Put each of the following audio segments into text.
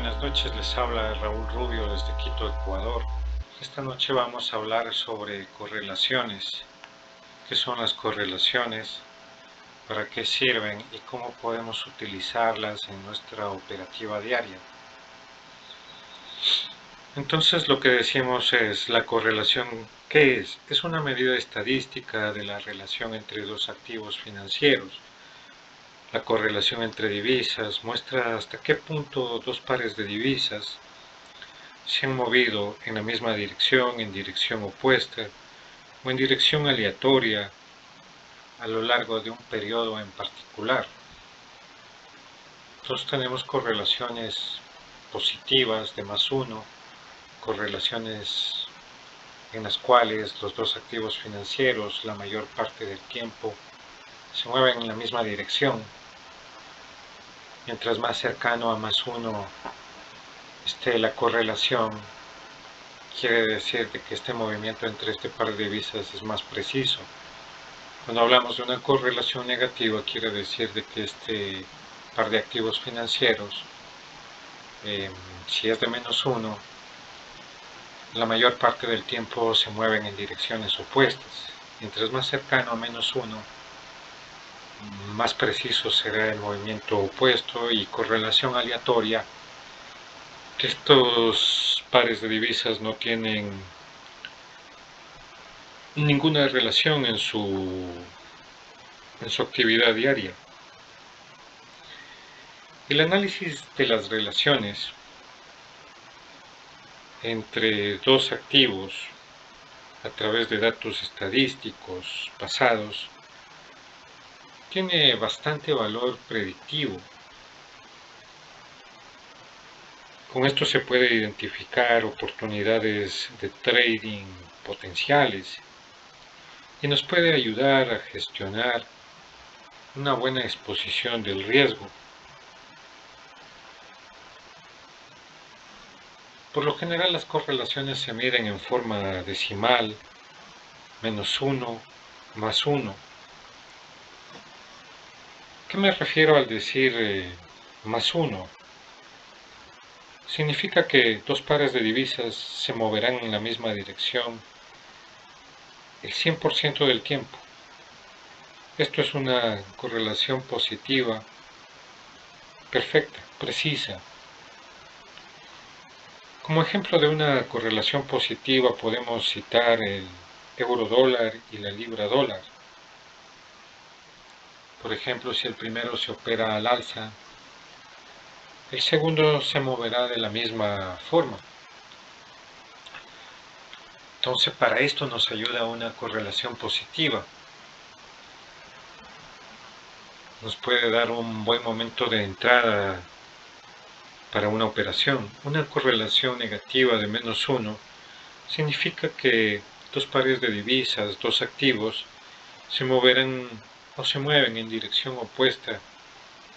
Buenas noches, les habla Raúl Rubio desde Quito, Ecuador. Esta noche vamos a hablar sobre correlaciones. ¿Qué son las correlaciones? ¿Para qué sirven? ¿Y cómo podemos utilizarlas en nuestra operativa diaria? Entonces lo que decimos es la correlación. ¿Qué es? Es una medida estadística de la relación entre dos activos financieros. La correlación entre divisas muestra hasta qué punto dos pares de divisas se han movido en la misma dirección, en dirección opuesta o en dirección aleatoria a lo largo de un periodo en particular. Entonces tenemos correlaciones positivas de +1, correlaciones en las cuales los dos activos financieros la mayor parte del tiempo se mueven en la misma dirección. Mientras más cercano a +1 esté la correlación, quiere decir de que este movimiento entre este par de divisas es más preciso. Cuando hablamos de una correlación negativa, quiere decir de que este par de activos financieros, si es de -1, la mayor parte del tiempo se mueven en direcciones opuestas. Mientras más cercano a -1, más preciso será el movimiento opuesto, y correlación aleatoria, que estos pares de divisas no tienen ninguna relación en su actividad diaria. El análisis de las relaciones entre dos activos a través de datos estadísticos pasados tiene bastante valor predictivo. Con esto se puede identificar oportunidades de trading potenciales y nos puede ayudar a gestionar una buena exposición del riesgo. Por lo general, las correlaciones se miden en forma decimal, -1, +1. ¿Qué me refiero al decir +1? Significa que dos pares de divisas se moverán en la misma dirección el 100% del tiempo. Esto es una correlación positiva, perfecta, precisa. Como ejemplo de una correlación positiva podemos citar el euro-dólar y la libra-dólar. Por ejemplo, si el primero se opera al alza, el segundo se moverá de la misma forma. Entonces, para esto nos ayuda una correlación positiva. Nos puede dar un buen momento de entrada para una operación. Una correlación negativa de -1 significa que dos pares de divisas, dos activos, se moverán o se mueven en dirección opuesta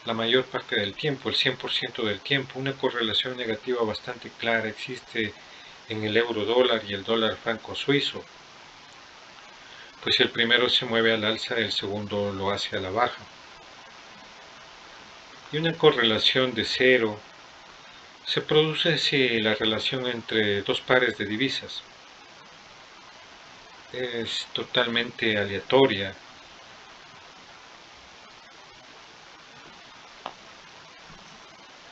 la mayor parte del tiempo, el 100% del tiempo. Una correlación negativa bastante clara existe en el euro-dólar y el dólar franco suizo, pues si el primero se mueve al alza, el segundo lo hace a la baja. Y una correlación de 0 se produce si la relación entre dos pares de divisas es totalmente aleatoria.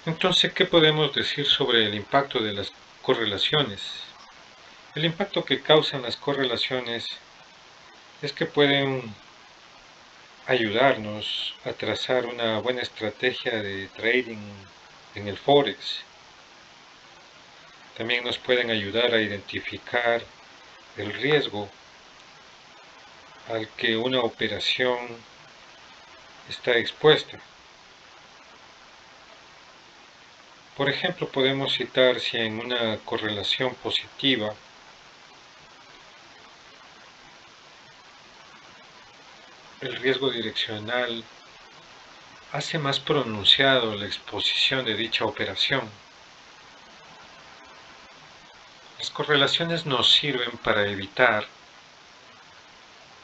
Entonces, ¿qué podemos decir sobre el impacto de las correlaciones? El impacto que causan las correlaciones es que pueden ayudarnos a trazar una buena estrategia de trading en el Forex. También nos pueden ayudar a identificar el riesgo al que una operación está expuesta. Por ejemplo, podemos citar si en una correlación positiva el riesgo direccional hace más pronunciado la exposición de dicha operación. Las correlaciones nos sirven para evitar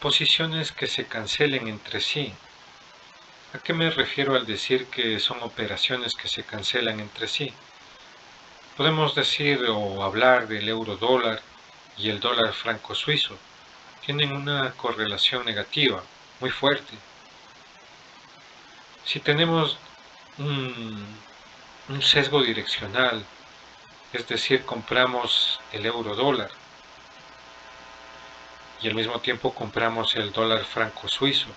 posiciones que se cancelen entre sí. ¿A qué me refiero al decir que son operaciones que se cancelan entre sí? Podemos decir o hablar del euro dólar y el dólar franco suizo. Tienen una correlación negativa muy fuerte. Si tenemos un sesgo direccional, es decir, compramos el euro dólar y al mismo tiempo compramos el dólar franco suizo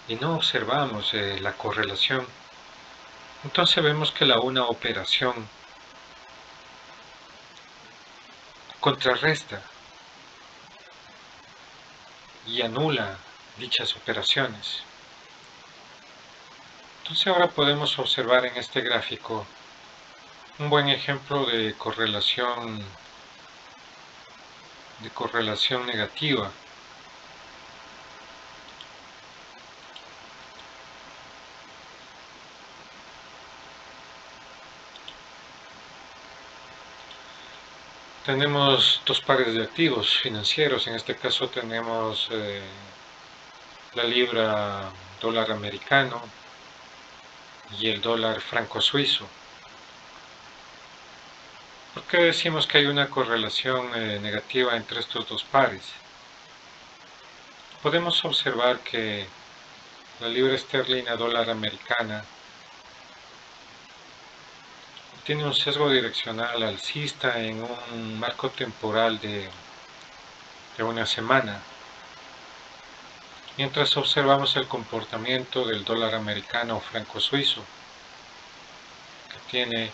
y no observamos la correlación, entonces vemos que una operación contrarresta y anula dichas operaciones. Entonces ahora podemos observar en este gráfico un buen ejemplo de correlación negativa. Tenemos dos pares de activos financieros, en este caso tenemos la libra dólar americano y el dólar franco suizo. ¿Por qué decimos que hay una correlación negativa entre estos dos pares? Podemos observar que la libra esterlina dólar americana tiene un sesgo direccional alcista en un marco temporal de una semana, mientras observamos el comportamiento del dólar americano o franco suizo, que tiene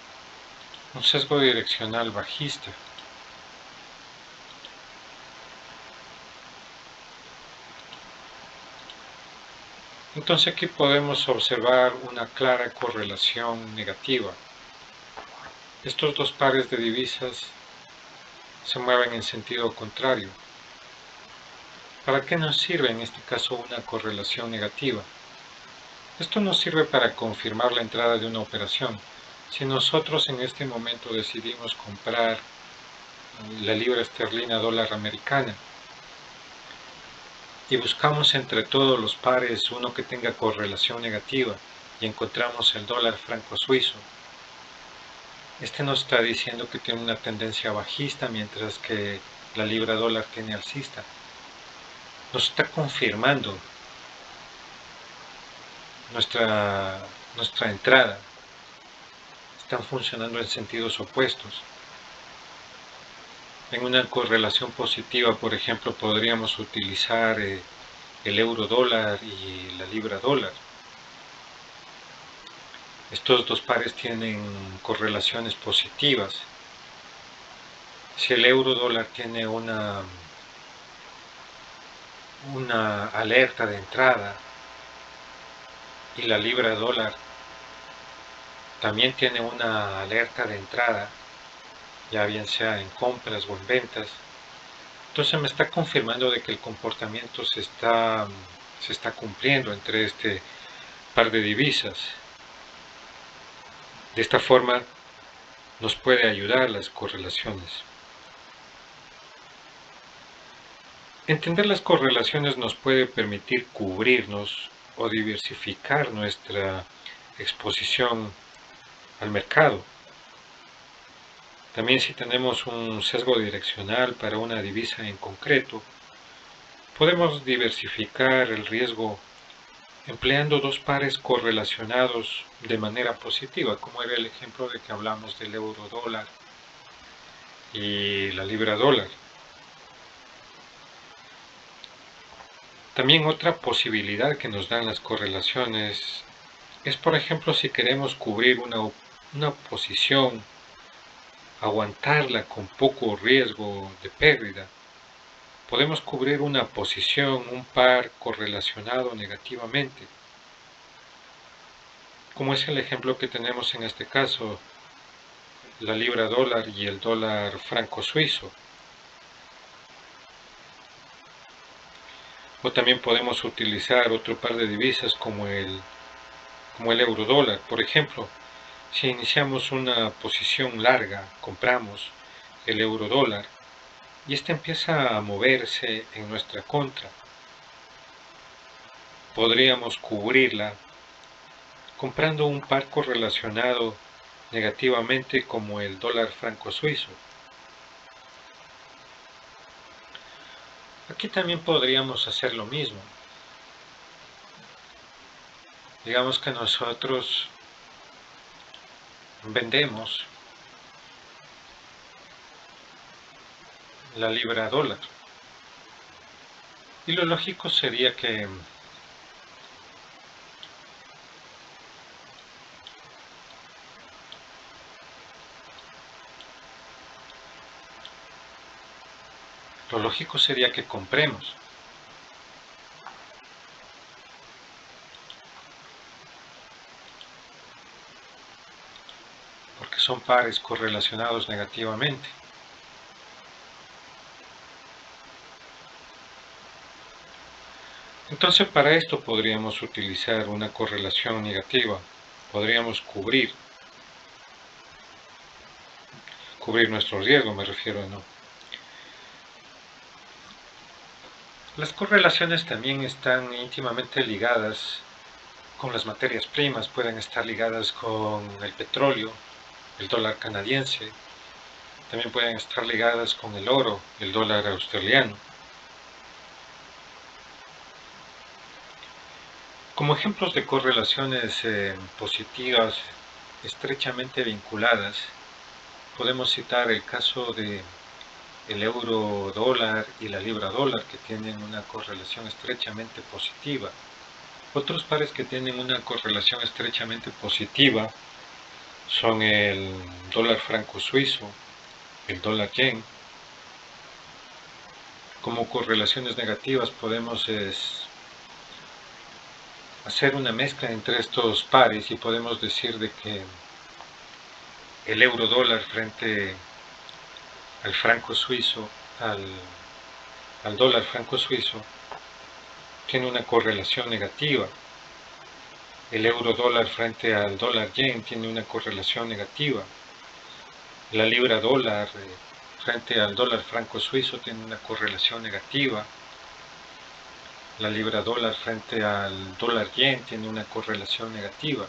un sesgo direccional bajista. Entonces aquí podemos observar una clara correlación negativa. Estos dos pares de divisas se mueven en sentido contrario. ¿Para qué nos sirve en este caso una correlación negativa? Esto nos sirve para confirmar la entrada de una operación. Si nosotros en este momento decidimos comprar la libra esterlina dólar americana y buscamos entre todos los pares uno que tenga correlación negativa y encontramos el dólar franco suizo, este nos está diciendo que tiene una tendencia bajista mientras que la libra dólar tiene alcista. Nos está confirmando nuestra entrada. Están funcionando en sentidos opuestos. En una correlación positiva, por ejemplo, podríamos utilizar el euro dólar y la libra dólar. Estos dos pares tienen correlaciones positivas. Si el euro dólar tiene una alerta de entrada y la libra dólar también tiene una alerta de entrada, ya bien sea en compras o en ventas, entonces me está confirmando de que el comportamiento se está cumpliendo entre este par de divisas. De esta forma nos puede ayudar las correlaciones. Entender las correlaciones nos puede permitir cubrirnos o diversificar nuestra exposición al mercado. También si tenemos un sesgo direccional para una divisa en concreto, podemos diversificar el riesgo empleando dos pares correlacionados de manera positiva, como era el ejemplo de que hablamos del euro dólar y la libra dólar. También otra posibilidad que nos dan las correlaciones es, por ejemplo, si queremos cubrir una posición, aguantarla con poco riesgo de pérdida, podemos cubrir una posición, un par correlacionado negativamente, como es el ejemplo que tenemos en este caso, la libra dólar y el dólar franco suizo. O también podemos utilizar otro par de divisas como el euro dólar. Por ejemplo, si iniciamos una posición larga, compramos el euro dólar y este empieza a moverse en nuestra contra, podríamos cubrirla comprando un par correlacionado negativamente como el dólar franco suizo. Aquí también podríamos hacer lo mismo. Digamos que nosotros vendemos la libra dólar. Y lo lógico sería que compremos. Porque son pares correlacionados negativamente. Entonces para esto podríamos utilizar una correlación negativa. Podríamos cubrir nuestro riesgo, me refiero, ¿no? Las correlaciones también están íntimamente ligadas con las materias primas, pueden estar ligadas con el petróleo, el dólar canadiense, también pueden estar ligadas con el oro, el dólar australiano. Como ejemplos de correlaciones positivas estrechamente vinculadas, podemos citar el caso de el euro dólar y la libra dólar, que tienen una correlación estrechamente positiva. Otros pares que tienen una correlación estrechamente positiva son el dólar franco suizo, el dólar yen. Como correlaciones negativas podemos hacer una mezcla entre estos pares y podemos decir de que el euro dólar frente al franco suizo, al dólar franco suizo, tiene una correlación negativa. El euro dólar frente al dólar yen tiene una correlación negativa. La libra dólar frente al dólar franco suizo tiene una correlación negativa. La libra dólar frente al dólar yen tiene una correlación negativa.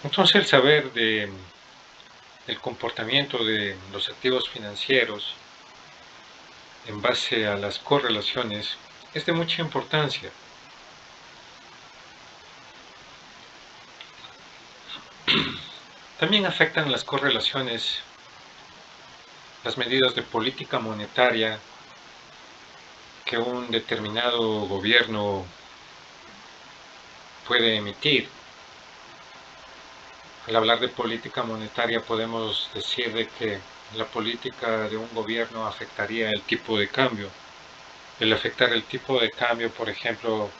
Entonces el saber del comportamiento de los activos financieros en base a las correlaciones es de mucha importancia. También afectan las correlaciones las medidas de política monetaria que un determinado gobierno puede emitir. Al hablar de política monetaria podemos decir de que la política de un gobierno afectaría el tipo de cambio. El afectar el tipo de cambio, por ejemplo,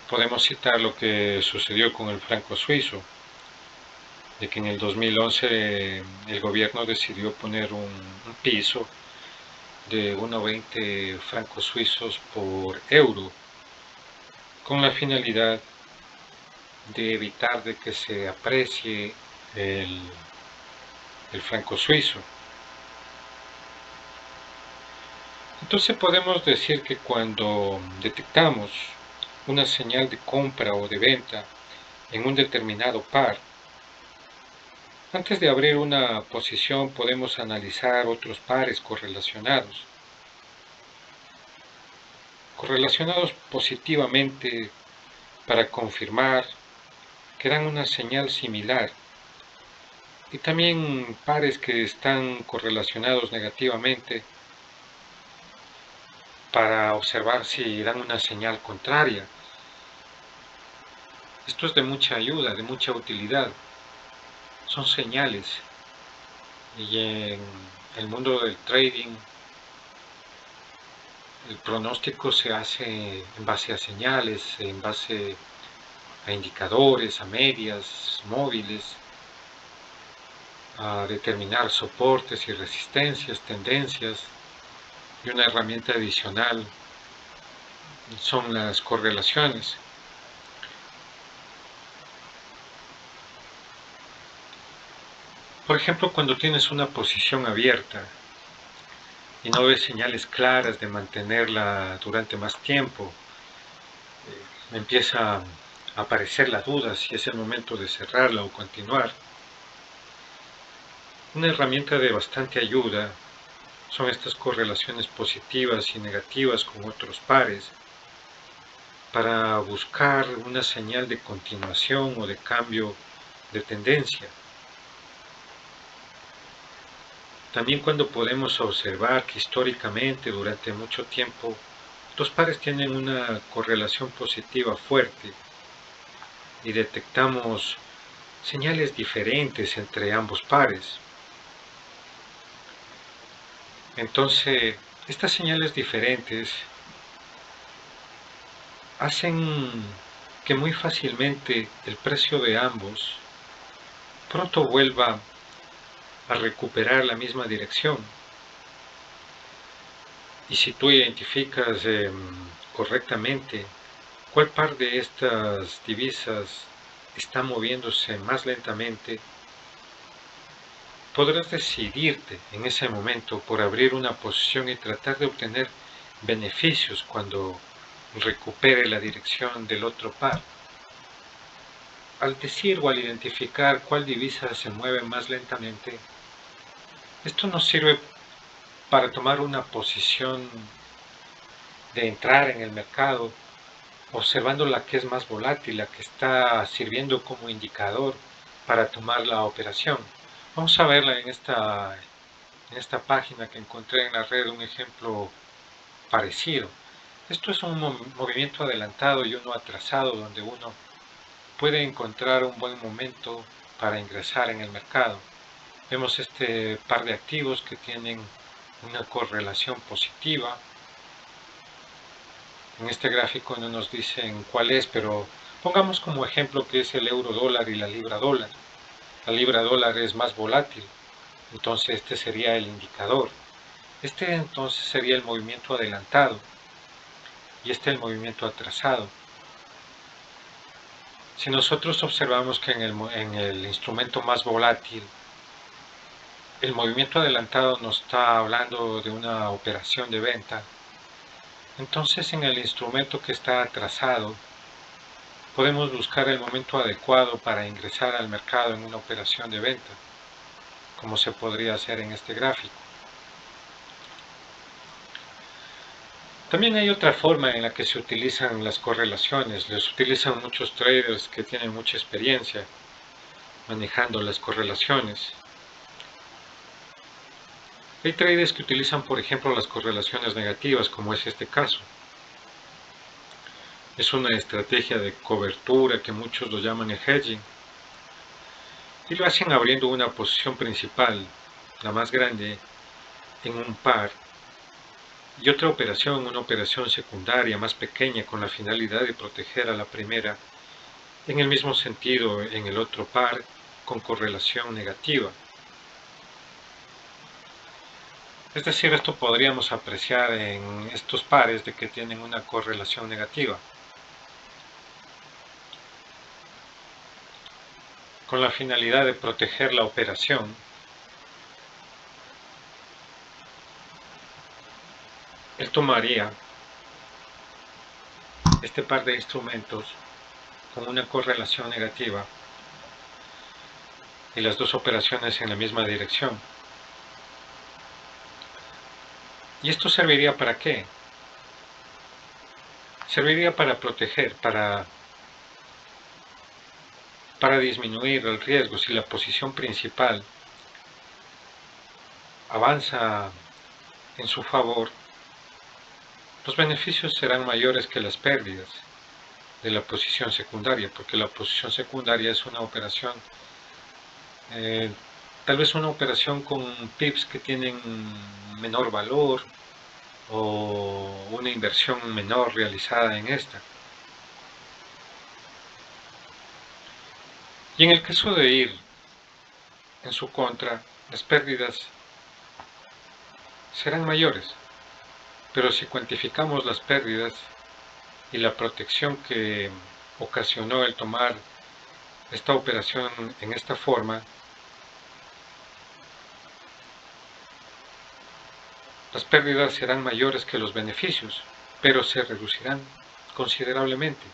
podemos citar lo que sucedió con el franco suizo, de que en el 2011 el gobierno decidió poner un piso de 1,20 francos suizos por euro, con la finalidad de evitar de que se aprecie el franco suizo. Entonces podemos decir que cuando detectamos una señal de compra o de venta en un determinado par, antes de abrir una posición podemos analizar otros pares correlacionados positivamente para confirmar que dan una señal similar, y también pares que están correlacionados negativamente para observar si dan una señal contraria. Esto es de mucha ayuda, de mucha utilidad. Son señales, y en el mundo del trading el pronóstico se hace en base a señales, en base a indicadores, a medias móviles, a determinar soportes y resistencias, tendencias, y una herramienta adicional son las correlaciones. Por ejemplo, cuando tienes una posición abierta y no ves señales claras de mantenerla durante más tiempo, empieza aparecer la duda si es el momento de cerrarla o continuar. Una herramienta de bastante ayuda son estas correlaciones positivas y negativas con otros pares para buscar una señal de continuación o de cambio de tendencia. También cuando podemos observar que históricamente durante mucho tiempo dos pares tienen una correlación positiva fuerte y detectamos señales diferentes entre ambos pares. Entonces, estas señales diferentes hacen que muy fácilmente el precio de ambos pronto vuelva a recuperar la misma dirección. Y si tú identificas correctamente cuál par de estas divisas está moviéndose más lentamente, podrás decidirte en ese momento por abrir una posición y tratar de obtener beneficios cuando recupere la dirección del otro par. Al decir o al identificar cuál divisa se mueve más lentamente, esto nos sirve para tomar una posición de entrar en el mercado, observando la que es más volátil, la que está sirviendo como indicador para tomar la operación. Vamos a verla en esta página que encontré en la red, un ejemplo parecido. Esto es un movimiento adelantado y uno atrasado, donde uno puede encontrar un buen momento para ingresar en el mercado. Vemos este par de activos que tienen una correlación positiva. En este gráfico no nos dicen cuál es, pero pongamos como ejemplo que es el euro dólar y la libra dólar. La libra dólar es más volátil, entonces este sería el indicador. Este entonces sería el movimiento adelantado y este el movimiento atrasado. Si nosotros observamos que en el instrumento más volátil, el movimiento adelantado nos está hablando de una operación de venta, entonces en el instrumento que está atrasado, podemos buscar el momento adecuado para ingresar al mercado en una operación de venta, como se podría hacer en este gráfico. También hay otra forma en la que se utilizan las correlaciones. Las utilizan muchos traders que tienen mucha experiencia manejando las correlaciones. Hay traders que utilizan, por ejemplo, las correlaciones negativas, como es este caso. Es una estrategia de cobertura que muchos lo llaman el hedging. Y lo hacen abriendo una posición principal, la más grande, en un par, y otra operación, una operación secundaria más pequeña con la finalidad de proteger a la primera, en el mismo sentido en el otro par con correlación negativa. Es decir, esto podríamos apreciar en estos pares de que tienen una correlación negativa, con la finalidad de proteger la operación. Él tomaría este par de instrumentos con una correlación negativa y las dos operaciones en la misma dirección. ¿Y esto serviría para qué? Serviría para proteger, para disminuir el riesgo. Si la posición principal avanza en su favor, los beneficios serán mayores que las pérdidas de la posición secundaria, porque la posición secundaria es una operación, tal vez una operación con pips que tienen menor valor o una inversión menor realizada en esta. Y en el caso de ir en su contra, las pérdidas serán mayores, pero si cuantificamos las pérdidas y la protección que ocasionó el tomar esta operación en esta forma, las pérdidas serán mayores que los beneficios, pero se reducirán considerablemente.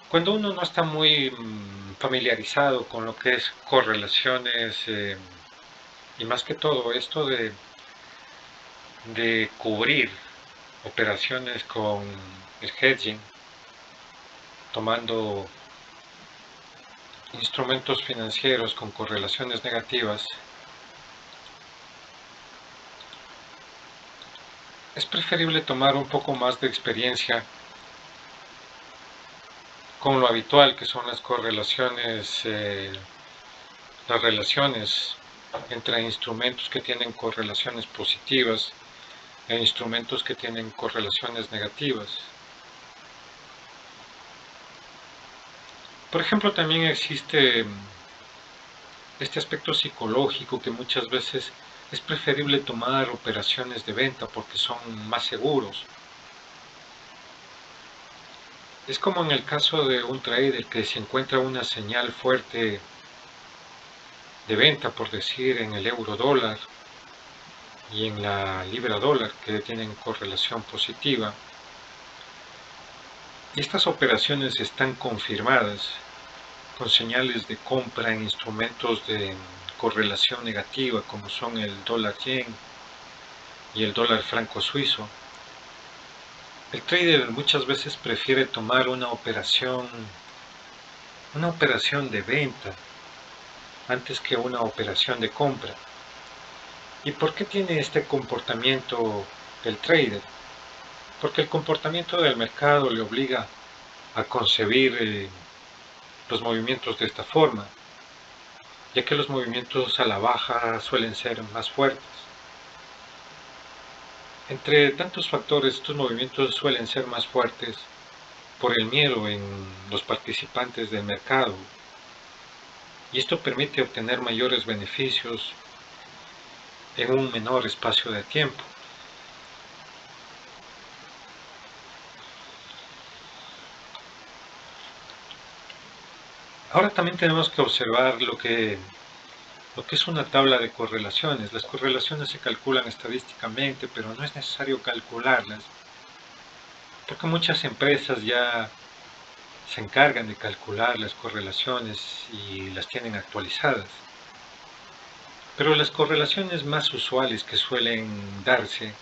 Cuando uno no está muy familiarizado con lo que es correlaciones y más que todo esto de cubrir operaciones con el hedging, tomando instrumentos financieros con correlaciones negativas, es preferible tomar un poco más de experiencia con lo habitual que son las correlaciones, las relaciones entre instrumentos que tienen correlaciones positivas e instrumentos que tienen correlaciones negativas. Por ejemplo, también existe este aspecto psicológico que muchas veces es preferible tomar operaciones de venta porque son más seguros. Es como en el caso de un trader que se encuentra una señal fuerte de venta, por decir, en el euro dólar y en la libra dólar, que tienen correlación positiva. Y estas operaciones están confirmadas con señales de compra en instrumentos de correlación negativa como son el dólar yen y el dólar franco suizo. El trader muchas veces prefiere tomar una operación de venta antes que una operación de compra. ¿Y por qué tiene este comportamiento el trader? Porque el comportamiento del mercado le obliga a concebir los movimientos de esta forma, ya que los movimientos a la baja suelen ser más fuertes. Entre tantos factores, estos movimientos suelen ser más fuertes por el miedo en los participantes del mercado, y esto permite obtener mayores beneficios en un menor espacio de tiempo. Ahora también tenemos que observar lo que es una tabla de correlaciones. Las correlaciones se calculan estadísticamente, pero no es necesario calcularlas, porque muchas empresas ya se encargan de calcular las correlaciones y las tienen actualizadas. Pero las correlaciones más usuales que suelen darse,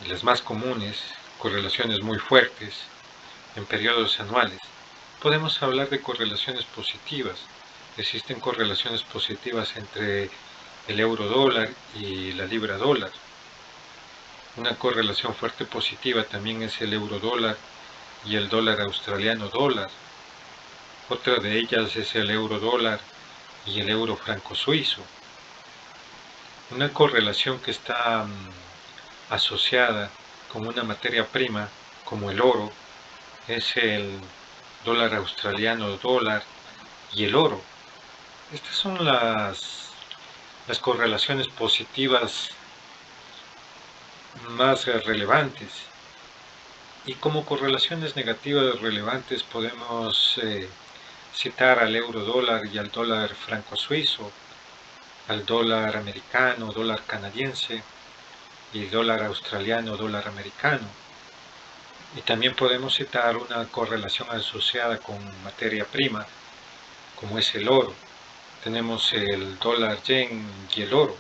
y las más comunes, correlaciones muy fuertes en periodos anuales, podemos hablar de correlaciones positivas. Existen correlaciones positivas entre el euro dólar y la libra dólar. Una correlación fuerte positiva también es el euro dólar y el dólar australiano dólar. Otra de ellas es el euro dólar y el euro franco suizo. Una correlación que está asociada con una materia prima como el oro es el dólar australiano dólar y el oro. Estas son las correlaciones positivas más relevantes. Y como correlaciones negativas relevantes podemos citar al euro dólar y al dólar franco suizo, al dólar americano, dólar canadiense y dólar australiano, dólar americano. Y también podemos citar una correlación asociada con materia prima, como es el oro. Tenemos el dólar yen y el oro.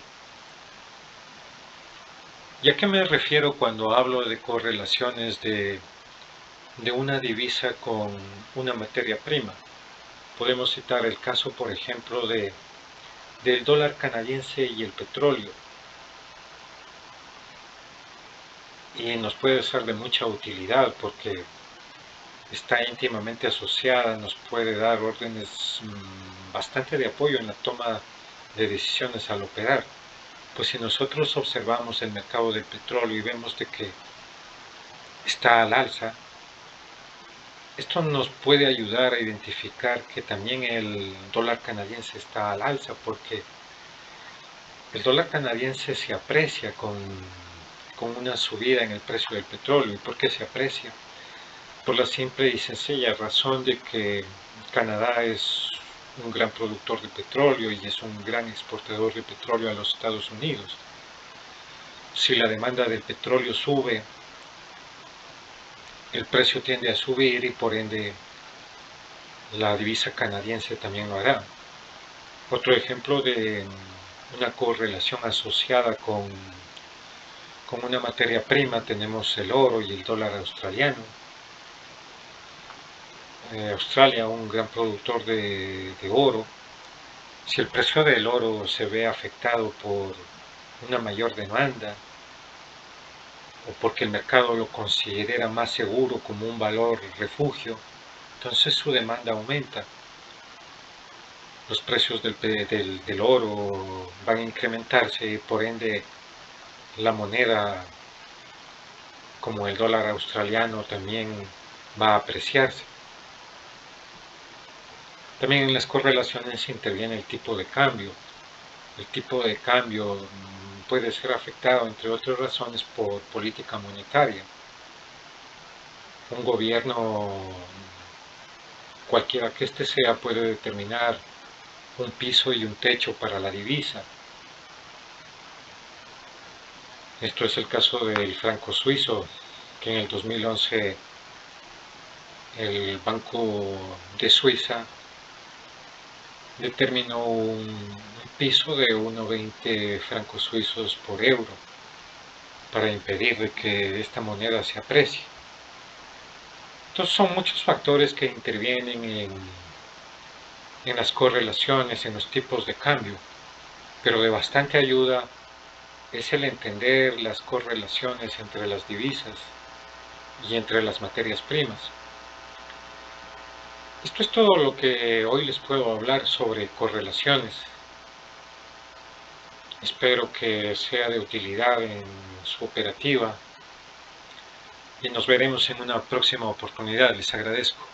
¿Y a qué me refiero cuando hablo de correlaciones de una divisa con una materia prima? Podemos citar el caso, por ejemplo, del dólar canadiense y el petróleo. Y nos puede ser de mucha utilidad porque está íntimamente asociada, nos puede dar órdenes bastante de apoyo en la toma de decisiones al operar. Pues si nosotros observamos el mercado del petróleo y vemos de que está al alza, esto nos puede ayudar a identificar que también el dólar canadiense está al alza, porque el dólar canadiense se aprecia con una subida en el precio del petróleo. ¿Y por qué se aprecia? Por la simple y sencilla razón de que Canadá es un gran productor de petróleo y es un gran exportador de petróleo a los Estados Unidos. Si la demanda del petróleo sube, el precio tiende a subir y por ende la divisa canadiense también lo hará. Otro ejemplo de una correlación asociada con una materia prima tenemos el oro y el dólar australiano. Australia, un gran productor de oro. Si el precio del oro se ve afectado por una mayor demanda o porque el mercado lo considera más seguro como un valor refugio, entonces su demanda aumenta. Los precios del oro van a incrementarse y por ende la moneda como el dólar australiano también va a apreciarse. También en las correlaciones interviene el tipo de cambio. El tipo de cambio puede ser afectado, entre otras razones, por política monetaria. Un gobierno, cualquiera que éste sea, puede determinar un piso y un techo para la divisa. Esto es el caso del franco suizo, que en el 2011 el Banco de Suiza determinó un piso de 1,20 francos suizos por euro para impedir que esta moneda se aprecie. Entonces son muchos factores que intervienen en las correlaciones, en los tipos de cambio, pero de bastante ayuda es el entender las correlaciones entre las divisas y entre las materias primas. Esto es todo lo que hoy les puedo hablar sobre correlaciones. Espero que sea de utilidad en su operativa y nos veremos en una próxima oportunidad. Les agradezco.